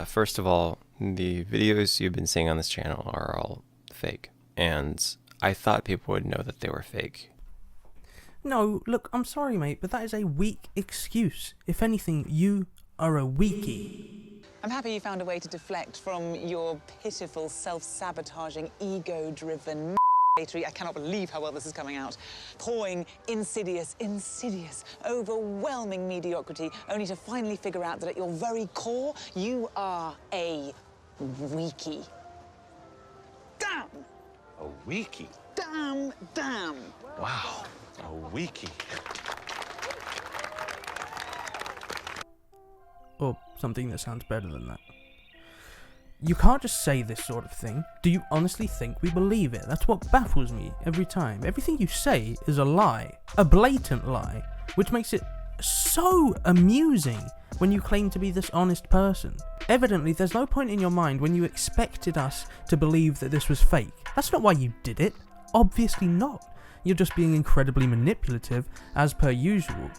First of all, the videos you've been seeing on this channel are all fake, and I thought people would know that they were fake. No, look, I'm sorry, mate, but that is a weak excuse. If anything, you are a weakie. I'm happy you found a way to deflect from your pitiful, self-sabotaging, ego-driven I cannot believe how well this is coming out. Pouring insidious, overwhelming mediocrity, only to finally figure out that at your very core, you are a weakie. Damn! A weakie? Damn! Wow, a weakie. Or something that sounds better than that. You can't just say this sort of thing. Do you honestly think we believe it? That's what baffles me every time. Everything you say is a lie. A blatant lie. Which makes it so amusing when you claim to be this honest person. Evidently, there's no point in your mind when you expected us to believe that this was fake. That's not why you did it. Obviously not. You're just being incredibly manipulative, as per usual.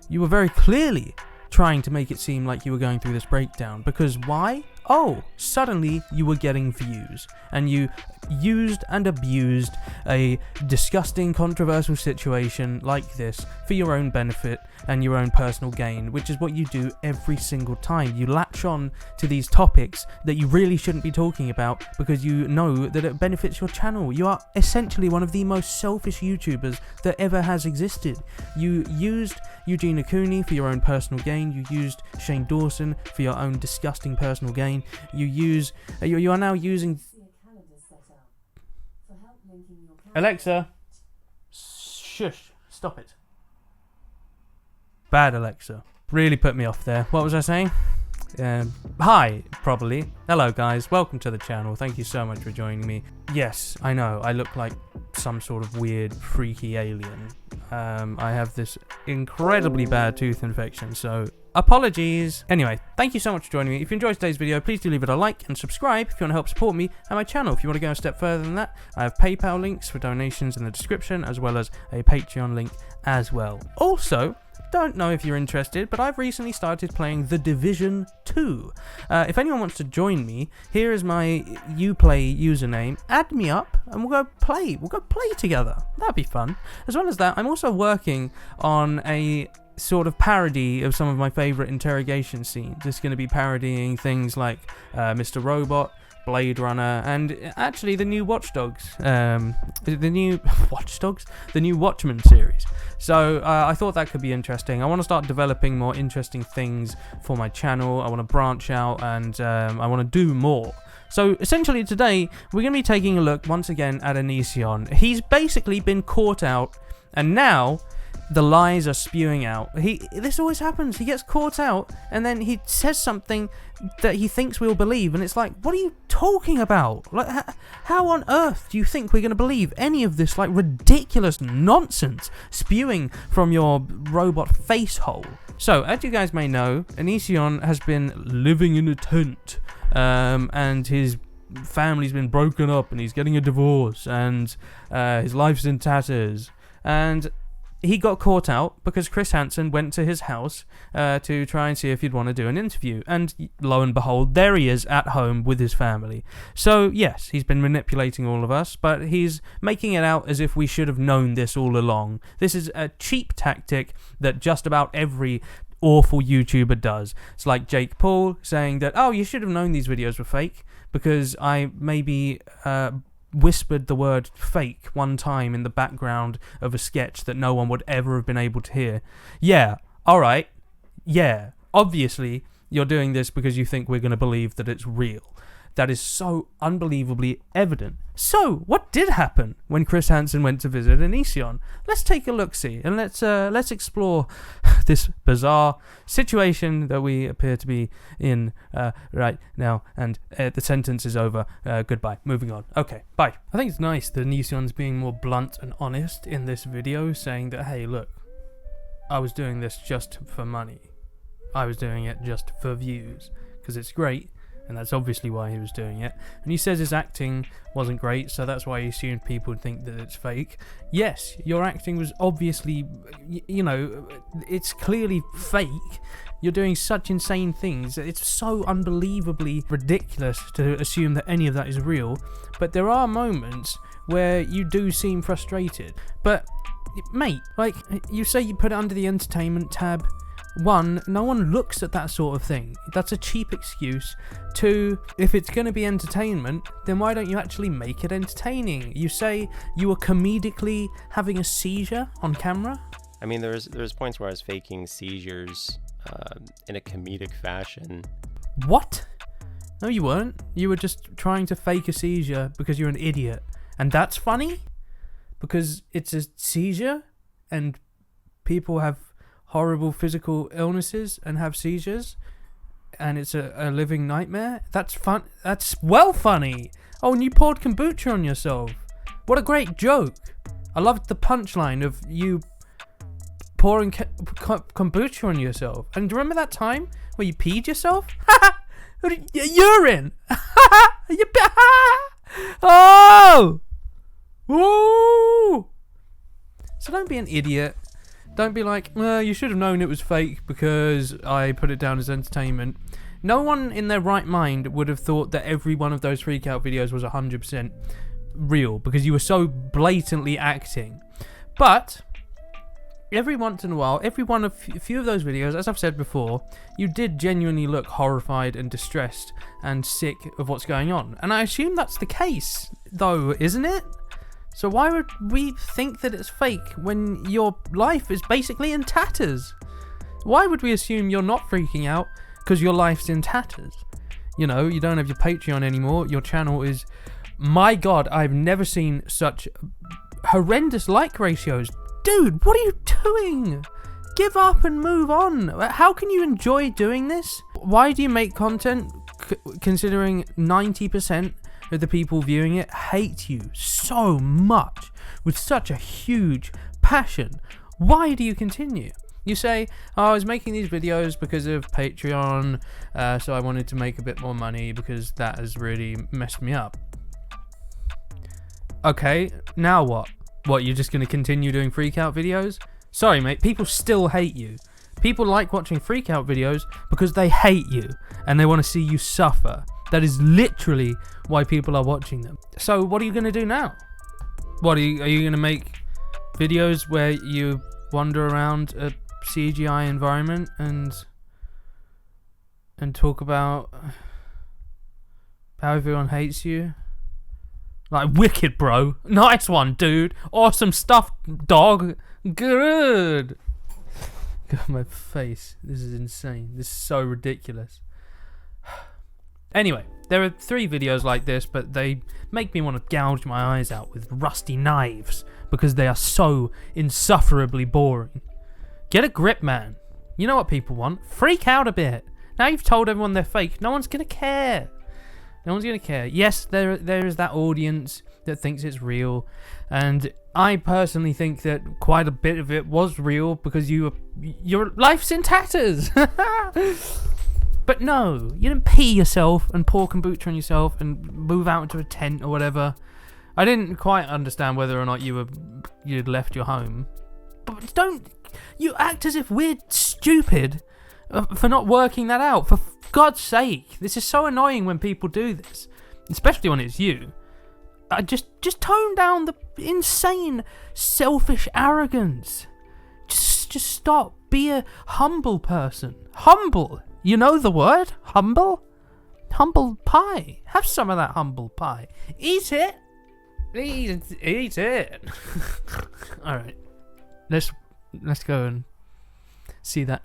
You were very clearly trying to make it seem like you were going through this breakdown. Because why? Oh, suddenly you were getting views, and you used and abused a disgusting, controversial situation like this for your own benefit and your own personal gain, which is what you do every single time. You latch on to these topics that you really shouldn't be talking about because you know that it benefits your channel. You are essentially one of the most selfish YouTubers that ever has existed. You used Eugene Acuni for your own personal gain. You used Shane Dawson for your own disgusting personal gain. You are now using Alexa. Shush, stop it. Bad Alexa. Really put me off there. What was I saying? Hi, probably. Hello guys, welcome to the channel. Thank you so much for joining me. Yes, I know, I look like some sort of weird, freaky alien. I have this incredibly bad tooth infection, so apologies. Anyway, thank you so much for joining me. If you enjoyed today's video, please do leave it a like and subscribe if you want to help support me and my channel. If you want to go a step further than that, I have PayPal links for donations in the description, as well as a Patreon link as well. Also, don't know if you're interested, but I've recently started playing The Division 2. If anyone wants to join me, here is my Uplay username. Add me up and we'll go play. We'll go play together. That'd be fun. As well as that, I'm also working on a sort of parody of some of my favourite interrogation scenes. It's going to be parodying things like Mr. Robot, Blade Runner, and actually the new Watch Dogs, the new Watchmen series. So I thought that could be interesting. I want to start developing more interesting things for my channel. I want to branch out, and I want to do more. So essentially today we're going to be taking a look once again at Onision. He's basically been caught out, and now the lies are spewing out. This always happens. He gets caught out and then he says something that he thinks we'll believe, and it's like, what are you talking about? Like, how on earth do you think we're going to believe any of this like ridiculous nonsense spewing from your robot face hole? So, as you guys may know, Onision has been living in a tent, and his family's been broken up, and he's getting a divorce, and his life's in tatters, and he got caught out because Chris Hansen went to his house to try and see if he'd want to do an interview. And lo and behold, there he is at home with his family. So yes, he's been manipulating all of us, but he's making it out as if we should have known this all along. This is a cheap tactic that just about every awful YouTuber does. It's like Jake Paul saying that, oh, you should have known these videos were fake because I maybe whispered the word fake one time in the background of a sketch that no one would ever have been able to hear. Yeah, alright, yeah, obviously you're doing this because you think we're going to believe that it's real. That is so unbelievably evident. So, what did happen when Chris Hansen went to visit Onision? Let's take a look-see, and let's explore this bizarre situation that we appear to be in right now. And the sentence is over. Goodbye. Moving on. Okay, bye. I think it's nice that Onision's being more blunt and honest in this video, saying that, hey, look, I was doing this just for money. I was doing it just for views, because it's great. And that's obviously why he was doing it. And he says his acting wasn't great, so that's why he assumed people would think that it's fake. Yes, your acting was obviously, you know, it's clearly fake. You're doing such insane things. It's so unbelievably ridiculous to assume that any of that is real. But there are moments where you do seem frustrated. But, mate, like, you say you put it under the entertainment tab. One, no one looks at that sort of thing. That's a cheap excuse. Two, if it's going to be entertainment, then why don't you actually make it entertaining? You say you were comedically having a seizure on camera? I mean, there's points where I was faking seizures in a comedic fashion. What? No, you weren't. You were just trying to fake a seizure because you're an idiot. And that's funny? Because it's a seizure and people have horrible physical illnesses and have seizures and it's a living nightmare? That's fun. That's well funny. Oh, and you poured kombucha on yourself. What a great joke. I loved the punchline of you pouring kombucha on yourself. And do you remember that time where you peed yourself? Urine! Oh! Woo! So don't be an idiot. Don't be like, well, you should have known it was fake because I put it down as entertainment. No one in their right mind would have thought that every one of those freak out videos was 100% real because you were so blatantly acting. But every once in a while, a few of those videos, as I've said before, you did genuinely look horrified and distressed and sick of what's going on. And I assume that's the case, though, isn't it? So why would we think that it's fake when your life is basically in tatters? Why would we assume you're not freaking out because your life's in tatters? You know, you don't have your Patreon anymore. Your channel is... My God, I've never seen such horrendous like ratios. Dude, what are you doing? Give up and move on. How can you enjoy doing this? Why do you make content considering 90% of the people viewing it hate you so much with such a huge passion? Why do you continue? You say, oh, I was making these videos because of Patreon, so I wanted to make a bit more money because that has really messed me up. Okay, now what? What, you're just going to continue doing freak out videos? Sorry, mate, people still hate you. People like watching freak out videos because they hate you and they want to see you suffer. That is literally why people are watching them. So what are you going to do now? What, are you going to make videos where you wander around a CGI environment and talk about how everyone hates you? Like, wicked, bro. Nice one, dude. Awesome stuff, dog. Good. God, my face. This is insane. This is so ridiculous. Anyway, there are 3 videos like this, but they make me want to gouge my eyes out with rusty knives because they are so insufferably boring. Get a grip, man. You know what people want. Freak out a bit. Now you've told everyone they're fake. No one's going to care. No one's going to care. Yes, there is that audience that thinks it's real. And I personally think that quite a bit of it was real because your life's in tatters. But no, you didn't pee yourself and pour kombucha on yourself and move out into a tent or whatever. I didn't quite understand whether or not you'd left your home. But you act as if we're stupid for not working that out. For God's sake, this is so annoying when people do this, especially when it's you. Just tone down the insane, selfish arrogance. Just stop. Be a humble person. Humble. You know the word? Humble? Humble pie. Have some of that humble pie. Eat it. Eat it. Alright. Let's go and see that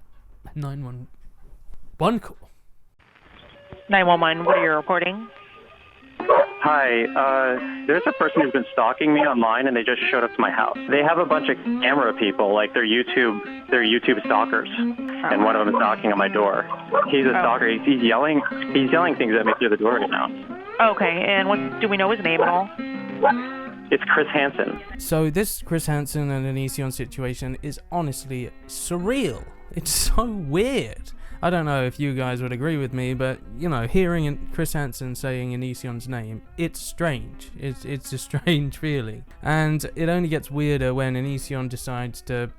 911 call. 911, what are you reporting? Hi, there's a person who's been stalking me online, and they just showed up to my house. They have a bunch of camera people, like they're YouTube stalkers, and one of them is knocking on my door. He's a stalker. He's yelling things at me through the door right now. Okay, and do we know his name at all? It's Chris Hansen. So this Chris Hansen and Onision situation is honestly surreal. It's so weird. I don't know if you guys would agree with me, but, you know, hearing Chris Hansen saying Onision's name, it's strange. It's a strange feeling. And it only gets weirder when Onision decides to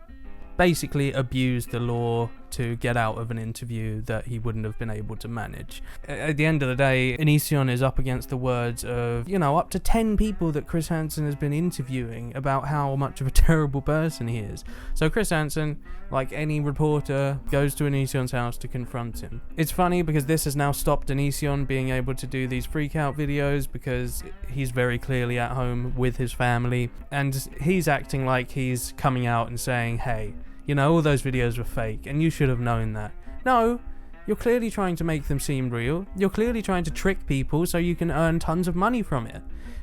basically abuse the law to get out of an interview that he wouldn't have been able to manage. At the end of the day, Onision is up against the words of, up to 10 people that Chris Hansen has been interviewing about how much of a terrible person he is. So Chris Hansen, like any reporter, goes to Onision's house to confront him. It's funny because this has now stopped Onision being able to do these freak out videos because he's very clearly at home with his family, and he's acting like he's coming out and saying, hey, all those videos were fake and you should have known that. No, you're clearly trying to make them seem real. You're clearly trying to trick people so you can earn tons of money from it.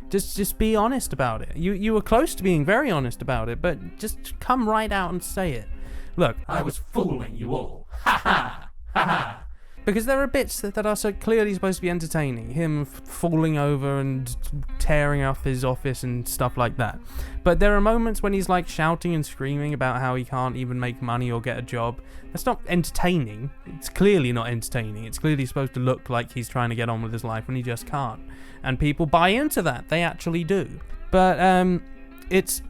Just be honest about it. You were close to being very honest about it, but just come right out and say it. Look, I was fooling you all. Ha ha! Ha ha! Because there are bits that are so clearly supposed to be entertaining. Him falling over and tearing off his office and stuff like that. But there are moments when he's like shouting and screaming about how he can't even make money or get a job. That's not entertaining. It's clearly not entertaining. It's clearly supposed to look like he's trying to get on with his life when he just can't. And people buy into that. They actually do. But it's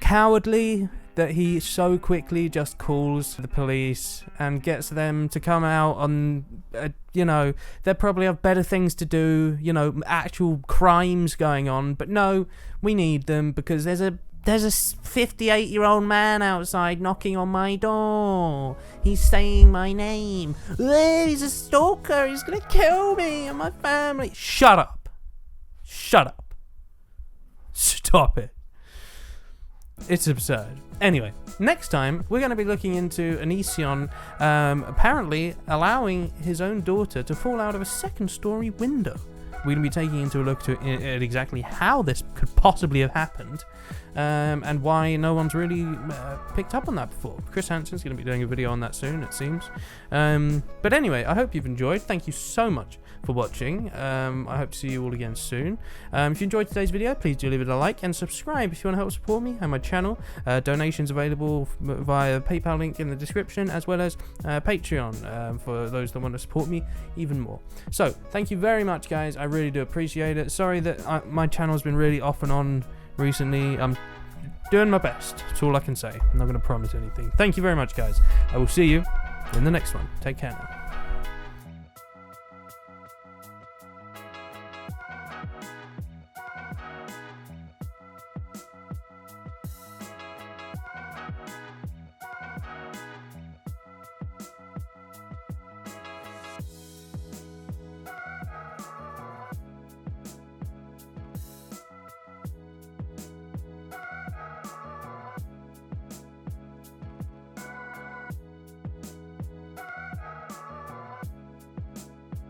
cowardly that he so quickly just calls the police and gets them to come out on, they probably have better things to do, actual crimes going on. But no, we need them because there's a 58-year-old man outside knocking on my door. He's saying my name. He's a stalker. He's going to kill me and my family. Shut up. Shut up. Stop it. It's absurd. Anyway, next time we're going to be looking into Onision apparently allowing his own daughter to fall out of a second-story window. We're going to be taking into a look at exactly how this could possibly have happened, and why no one's really picked up on that before. Chris Hansen's going to be doing a video on that soon, it seems. But anyway, I hope you've enjoyed. Thank you so much for watching. I hope to see you all again soon. If you enjoyed today's video, please do leave it a like and subscribe if you want to help support me and my channel. Donations available via PayPal link in the description, as well as Patreon for those that want to support me even more. So thank you very much, guys. I really do appreciate it. Sorry that my channel's been really off and on recently. I'm doing my best. That's all I can say. I'm not going to promise anything. Thank you very much, guys. I will see you in the next one. Take care now.